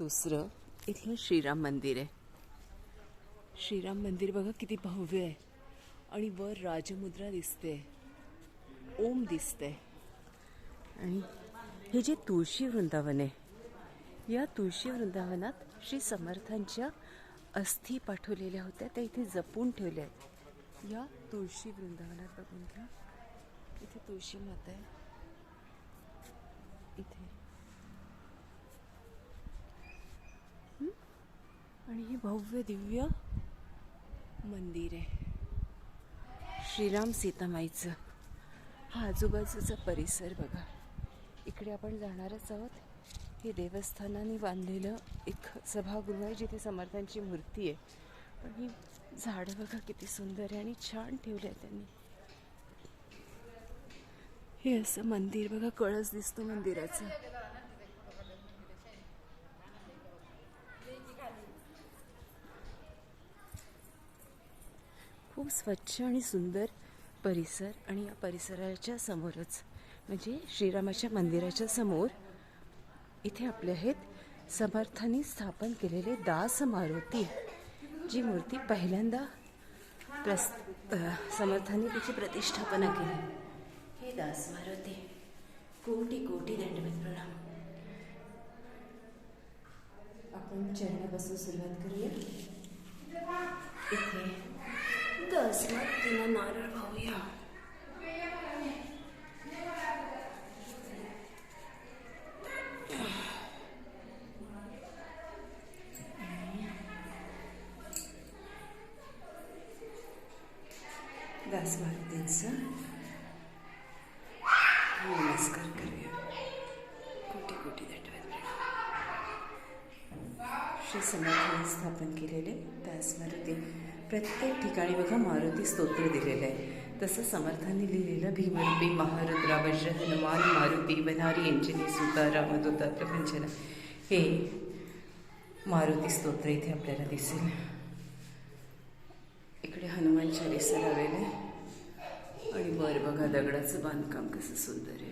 दुसरं इथलं श्रीराम मंदिर आहे. श्रीराम मंदिर बघा किती भव्य आहे आणि वर राजमुद्रा दिसते, ओम दिसते. आणि हे जे तुळशी वृंदावन आहे, या तुळशी वृंदावनात श्री समर्थांच्या अस्थी पाठवलेल्या होत्या, त्या इथे जपून ठेवल्या आहेत. या तुळशी वृंदावनात बघून घ्या, इथे तुळशी माता आहे. इथे आणि हे भव्य दिव्य मंदिर आहे श्रीराम सीतामाईचं. हा आजूबाजूचा परिसर बघा. इकडे आपण जाणारच आहोत. हे देवस्थानाने बांधलेलं एक सभागृह आहे जिथे समर्थांची मूर्ती आहे. पण ही झाडं बघा किती सुंदर आहे आणि छान ठेवले आहे त्यांनी. हे असं मंदिर बघा, कळस दिसतो मंदिराचा. खूप स्वच्छ आणि सुंदर परिसर. आणि या परिसराच्या समोरच म्हणजे श्रीरामाच्या मंदिराच्या समोर इथे आपले आहेत समर्थांनी स्थापन केलेले दास मारुती, जी मूर्ती पहिल्यांदा समर्थांनी तिची प्रतिष्ठापना केली. हे दास मारुती, कोटी कोटी दंडवत प्रणाम. आपण चरणापासून सुरुवात करूया. इथे दास मारुतीला नारळ वाहूया. दास मारुतींचा नमस्कार करूया. कोटी कोटी दंडवत प्रणाम. श्री समर्थांनी स्थापन केलेले दास मारुती. प्रत्येक ठिकाणी बघा मारुती स्तोत्र दिलेलं आहे. तसं समर्थांनी लिहिलेलं भीमरूपी महारुद्रा वज्र हनुमान मारुती वनारी अंजनी सुता रामदूता प्रपंचना, हे मारुती स्तोत्र इथे आपल्याला दिसेल. इकडे हनुमान चालीसा लावलेलं आहे आणि वर बघा दगडाचं बांधकाम कसं सुंदर आहे.